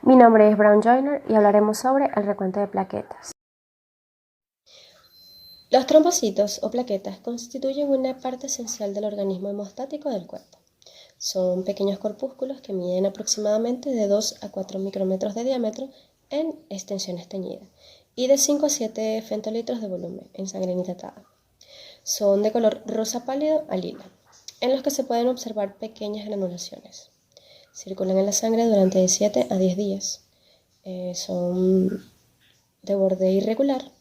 Mi nombre es Brown Joyner y hablaremos sobre el recuento de plaquetas. Los trombocitos o plaquetas constituyen una parte esencial del organismo hemostático del cuerpo. Son pequeños corpúsculos que miden aproximadamente de 2 a 4 micrómetros de diámetro en extensiones teñidas y de 5 a 7 femtolitros de volumen en sangre nitratada. Son de color rosa pálido a lila, en los que se pueden observar pequeñas granulaciones. Circulan en la sangre durante de 7 a 10 días. Son de borde irregular,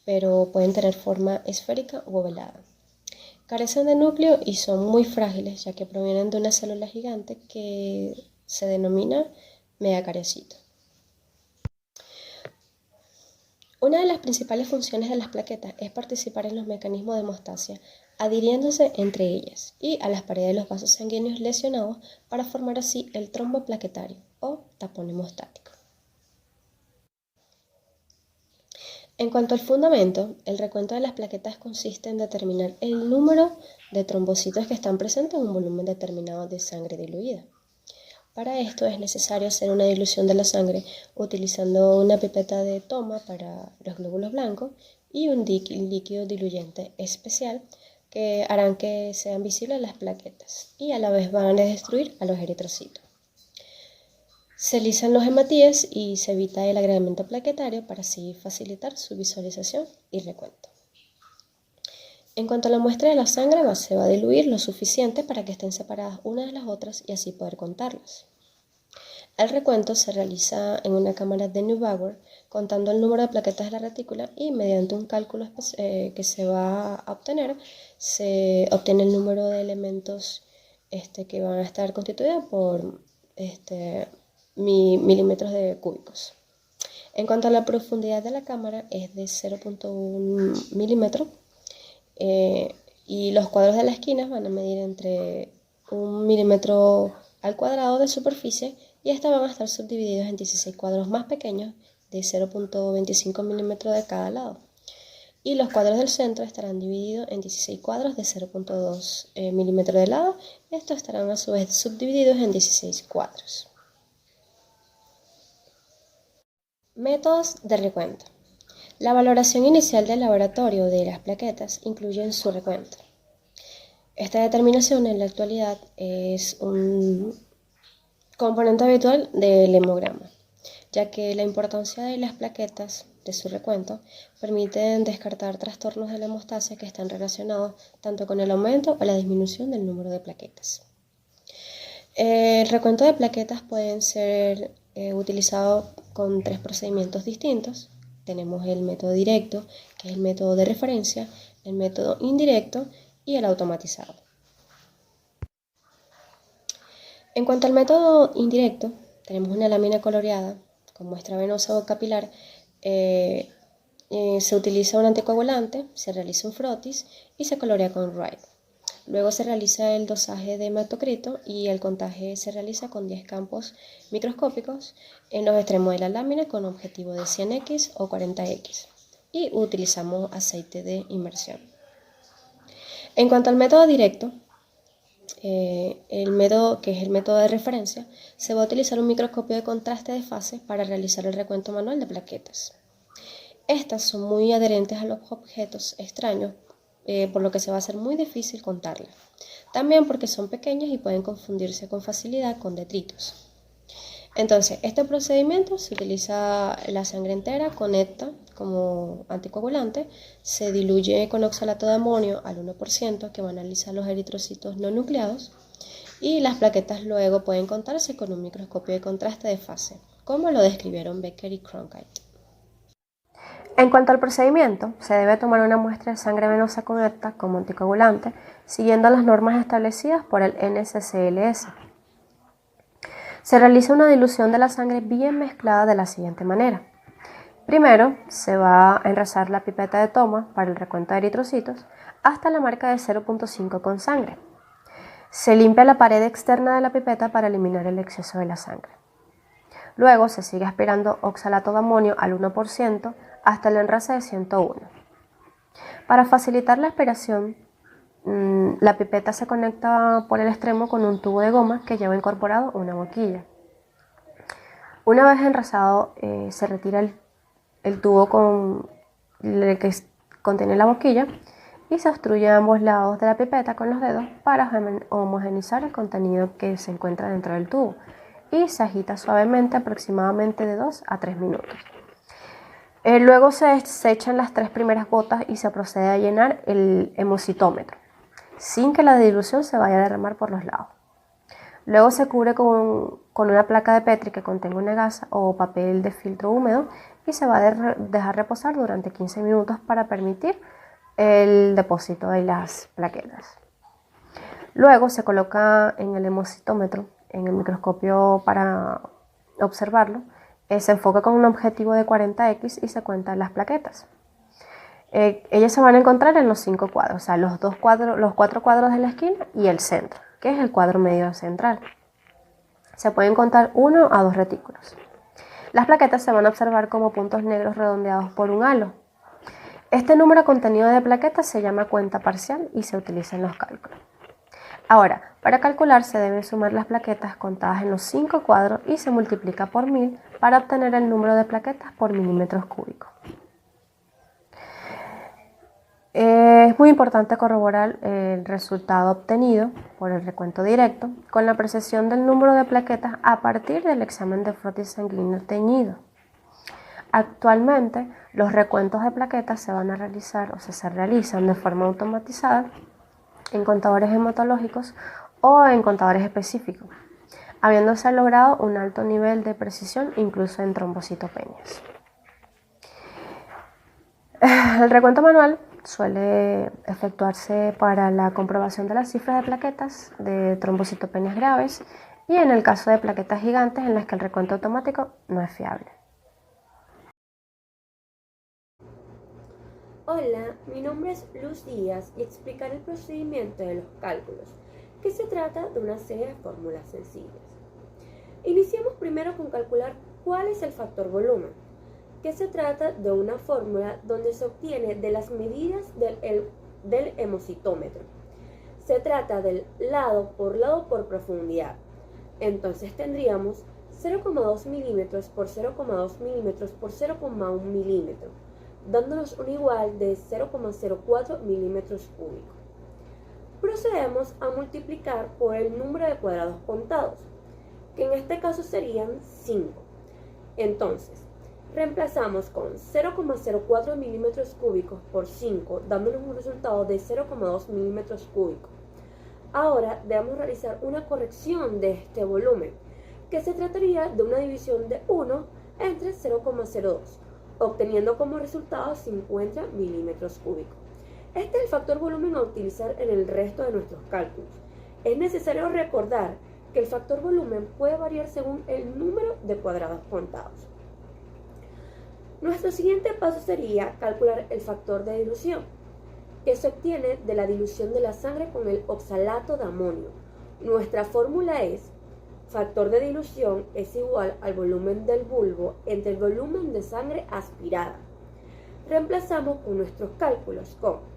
pero pueden tener forma esférica u ovalada. Carecen de núcleo y son muy frágiles, ya que provienen de una célula gigante que se denomina megacariocito. Una de las principales funciones de las plaquetas es participar en los mecanismos de hemostasia, adhiriéndose entre ellas y a las paredes de los vasos sanguíneos lesionados para formar así el trombo plaquetario o tapón hemostático. En cuanto al fundamento, el recuento de las plaquetas consiste en determinar el número de trombocitos que están presentes en un volumen determinado de sangre diluida. Para esto es necesario hacer una dilución de la sangre utilizando una pipeta de toma para los glóbulos blancos y un líquido diluyente especial que harán que sean visibles las plaquetas y a la vez van a destruir a los eritrocitos. Se lisan los hematíes y se evita el agregamiento plaquetario para así facilitar su visualización y recuento. En cuanto a la muestra de la sangre, se va a diluir lo suficiente para que estén separadas unas de las otras y así poder contarlas. El recuento se realiza en una cámara de Neubauer contando el número de plaquetas de la retícula y mediante un cálculo que se va a obtener, se obtiene el número de elementos que van a estar constituidos por milímetros de cúbicos. En cuanto a la profundidad de la cámara, es de 0.1 milímetro y los cuadros de la esquina van a medir entre 1 milímetro al cuadrado de superficie y estos van a estar subdivididos en 16 cuadros más pequeños de 0.25 milímetros de cada lado. Y los cuadros del centro estarán divididos en 16 cuadros de 0.2 milímetros de lado. Estos estarán a su vez subdivididos en 16 cuadros. Métodos de recuento. La valoración inicial del laboratorio de las plaquetas incluye su recuento. Esta determinación en la actualidad es un componente habitual del hemograma, ya que la importancia de las plaquetas de su recuento permiten descartar trastornos de la hemostasia que están relacionados tanto con el aumento o la disminución del número de plaquetas. El recuento de plaquetas pueden ser utilizados con 3 procedimientos distintos. Tenemos el método directo, que es el método de referencia, el método indirecto y el automatizado. En cuanto al método indirecto, tenemos una lámina coloreada con muestra venosa o capilar. Se utiliza un anticoagulante, se realiza un frotis y se colorea con Wright. Luego se realiza el dosaje de hematocrito y el contaje se realiza con 10 campos microscópicos en los extremos de la lámina con objetivo de 100x o 40x y utilizamos aceite de inmersión. En cuanto al método directo, el método que es el método de referencia, se va a utilizar un microscopio de contraste de fase para realizar el recuento manual de plaquetas. Estas son muy adherentes a los objetos extraños, por lo que se va a hacer muy difícil contarlas. También porque son pequeñas y pueden confundirse con facilidad con detritos. Entonces, este procedimiento se utiliza la sangre entera con ETA como anticoagulante, se diluye con oxalato de amonio al 1% que va a analizar los eritrocitos no nucleados y las plaquetas luego pueden contarse con un microscopio de contraste de fase, como lo describieron Becker y Cronkite. En cuanto al procedimiento, se debe tomar una muestra de sangre venosa con ETA como anticoagulante, siguiendo las normas establecidas por el NSCLS. Se realiza una dilución de la sangre bien mezclada de la siguiente manera. Primero, se va a enrasar la pipeta de toma para el recuento de eritrocitos hasta la marca de 0.5 con sangre. Se limpia la pared externa de la pipeta para eliminar el exceso de la sangre. Luego se sigue aspirando oxalato de amonio al 1% hasta el enrase de 101. Para facilitar la aspiración, la pipeta se conecta por el extremo con un tubo de goma que lleva incorporado una boquilla. Una vez enrasado, se retira el tubo con el que contiene la boquilla y se obstruye ambos lados de la pipeta con los dedos para homogeneizar el contenido que se encuentra dentro del tubo y se agita suavemente aproximadamente de 2 a 3 minutos. Luego se echan las 3 primeras gotas y se procede a llenar el hemocitómetro sin que la dilución se vaya a derramar por los lados. Luego se cubre con una placa de Petri que contenga una gasa o papel de filtro húmedo y se va a dejar reposar durante 15 minutos para permitir el depósito de las plaquetas. Luego se coloca en el hemocitómetro, en el microscopio para observarlo. Se enfoca con un objetivo de 40x y se cuentan las plaquetas. Ellas se van a encontrar en los 5 cuadros, o sea, los 4 cuadros de la esquina y el centro, que es el cuadro medio central. Se pueden contar 1 a 2 retículos. Las plaquetas se van a observar como puntos negros redondeados por un halo. Este número contenido de plaquetas se llama cuenta parcial y se utiliza en los cálculos. Ahora, para calcular se deben sumar las plaquetas contadas en los 5 cuadros y se multiplica por 1000 para obtener el número de plaquetas por milímetros cúbicos. Es muy importante corroborar el resultado obtenido por el recuento directo con la precisión del número de plaquetas a partir del examen de frotis sanguíneo teñido. Actualmente, los recuentos de plaquetas se van a realizar, o sea, se realizan de forma automatizada en contadores hematológicos o en contadores específicos, habiéndose logrado un alto nivel de precisión incluso en trombocitopenias. El recuento manual suele efectuarse para la comprobación de las cifras de plaquetas de trombocitopenias graves y en el caso de plaquetas gigantes en las que el recuento automático no es fiable. Hola, mi nombre es Luz Díaz y explicaré el procedimiento de los cálculos, que se trata de una serie de fórmulas sencillas. Iniciamos primero con calcular cuál es el factor volumen, que se trata de una fórmula donde se obtiene de las medidas del hemocitómetro. Se trata del lado por profundidad. Entonces tendríamos 0,2 milímetros por 0,2 milímetros por 0,1 milímetro, dándonos un igual de 0,04 milímetros cúbicos. Procedemos a multiplicar por el número de cuadrados contados, que en este caso serían 5. Entonces, reemplazamos con 0,04 milímetros cúbicos por 5, dándonos un resultado de 0,2 milímetros cúbicos. Ahora debemos realizar una corrección de este volumen, que se trataría de una división de 1 entre 0,02, obteniendo como resultado 50 milímetros cúbicos. Este es el factor volumen a utilizar en el resto de nuestros cálculos. Es necesario recordar que el factor volumen puede variar según el número de cuadrados contados. Nuestro siguiente paso sería calcular el factor de dilución, que se obtiene de la dilución de la sangre con el oxalato de amonio. Nuestra fórmula es: factor de dilución es igual al volumen del bulbo entre el volumen de sangre aspirada. Reemplazamos con nuestros cálculos con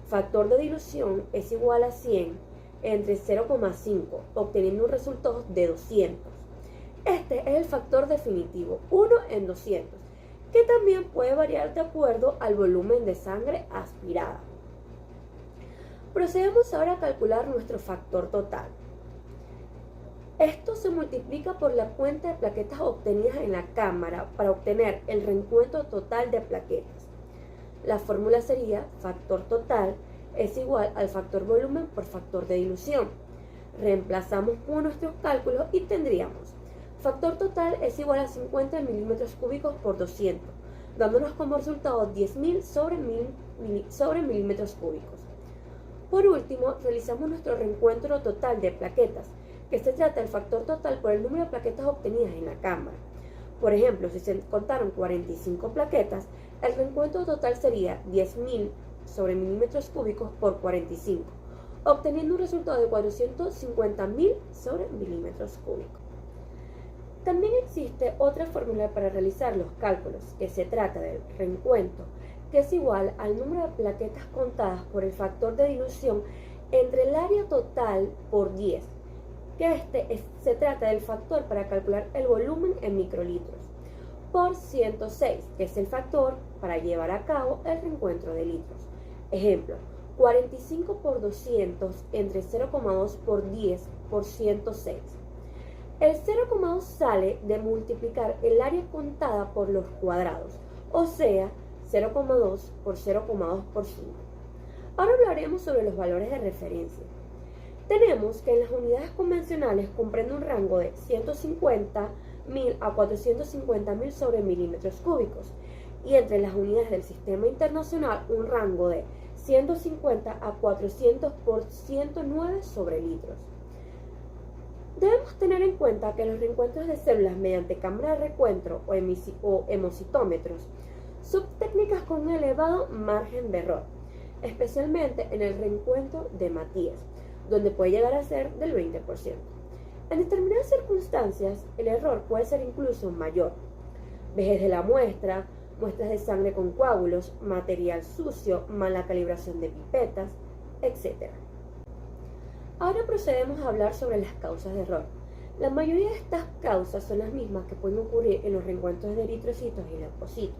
factor de dilución es igual a 100 entre 0,5, obteniendo un resultado de 200. Este es el factor definitivo, 1 en 200, que también puede variar de acuerdo al volumen de sangre aspirada. Procedemos ahora a calcular nuestro factor total. Esto se multiplica por la cuenta de plaquetas obtenidas en la cámara para obtener el reencuentro total de plaquetas. La fórmula sería factor total es igual al factor volumen por factor de dilución. Reemplazamos por nuestros cálculos y tendríamos factor total es igual a 50 milímetros cúbicos por 200, dándonos como resultado 10.000 sobre milímetros cúbicos. Por último, realizamos nuestro reencuentro total de plaquetas, que se trata del factor total por el número de plaquetas obtenidas en la cámara. Por ejemplo, si se contaron 45 plaquetas, el reencuentro total sería 10.000 sobre milímetros cúbicos por 45, obteniendo un resultado de 450.000 sobre milímetros cúbicos. También existe otra fórmula para realizar los cálculos, que se trata del reencuentro, que es igual al número de plaquetas contadas por el factor de dilución entre el área total por 10, se trata del factor para calcular el volumen en microlitros, por 106, que es el factor para llevar a cabo el reencuentro de litros. Ejemplo, 45 por 200 entre 0,2 por 10 por 106. El 0,2 sale de multiplicar el área contada por los cuadrados, o sea, 0,2 por 0,2 por 5. Ahora hablaremos sobre los valores de referencia. Tenemos que en las unidades convencionales comprende un rango de 150.000 a 450.000 sobre milímetros cúbicos, y entre las unidades del sistema internacional un rango de 150 a 400 por 109 sobre litros. Debemos tener en cuenta que los reencuentros de células mediante cámara de recuento o hemocitómetros son técnicas con un elevado margen de error, especialmente en el reencuentro de Matías, donde puede llegar a ser del 20%. En determinadas circunstancias, el error puede ser incluso mayor. Vejez de la muestra, muestras de sangre con coágulos, material sucio, mala calibración de pipetas, etc. Ahora procedemos a hablar sobre las causas de error. La mayoría de estas causas son las mismas que pueden ocurrir en los reencuentros de eritrocitos y leucocitos.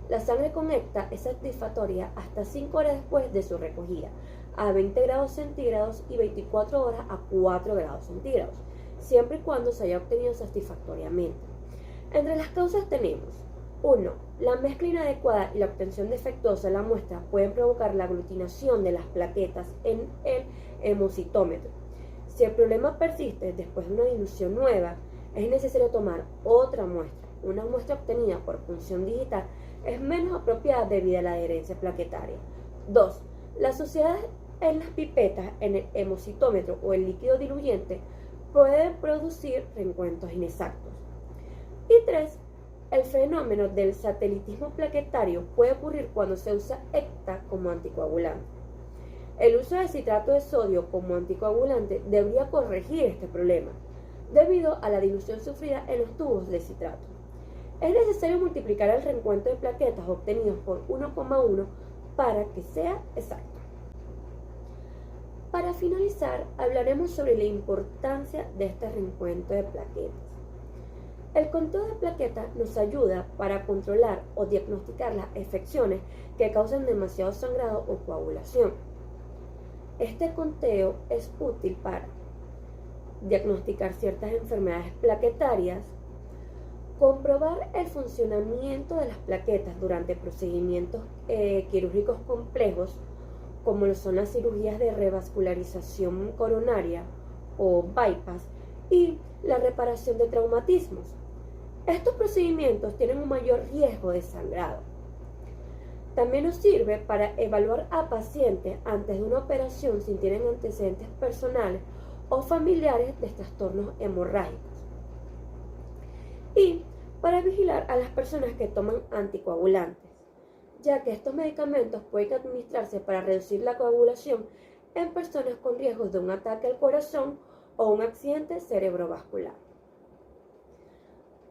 La sangre con ECTA es satisfactoria hasta 5 horas después de su recogida, a 20 grados centígrados y 24 horas a 4 grados centígrados, siempre y cuando se haya obtenido satisfactoriamente. Entre las causas tenemos 1. La mezcla inadecuada y la obtención defectuosa de la muestra pueden provocar la aglutinación de las plaquetas en el hemocitómetro. Si el problema persiste después de una dilución nueva, es necesario tomar otra muestra. Una muestra obtenida por punción digital es menos apropiada debido a la adherencia plaquetaria. 2. La suciedad en las pipetas, en el hemocitómetro o el líquido diluyente puede producir reencuentros inexactos. Y 3. El fenómeno del satelitismo plaquetario puede ocurrir cuando se usa ECTA como anticoagulante. El uso de citrato de sodio como anticoagulante debería corregir este problema, debido a la dilución sufrida en los tubos de citrato. Es necesario multiplicar el reencuentro de plaquetas obtenidos por 1,1 para que sea exacto. Para finalizar, hablaremos sobre la importancia de este reencuentro de plaquetas. El conteo de plaquetas nos ayuda para controlar o diagnosticar las afecciones que causan demasiado sangrado o coagulación. Este conteo es útil para diagnosticar ciertas enfermedades plaquetarias, comprobar el funcionamiento de las plaquetas durante procedimientos quirúrgicos complejos, como lo son las cirugías de revascularización coronaria o bypass, y la reparación de traumatismos. Estos procedimientos tienen un mayor riesgo de sangrado. También nos sirve para evaluar a pacientes antes de una operación si tienen antecedentes personales o familiares de trastornos hemorrágicos. Y para vigilar a las personas que toman anticoagulantes, ya que estos medicamentos pueden administrarse para reducir la coagulación en personas con riesgos de un ataque al corazón o un accidente cerebrovascular.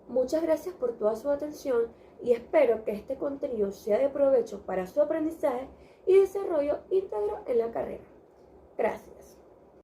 Muchas gracias por toda su atención y espero que este contenido sea de provecho para su aprendizaje y desarrollo íntegro en la carrera. Gracias.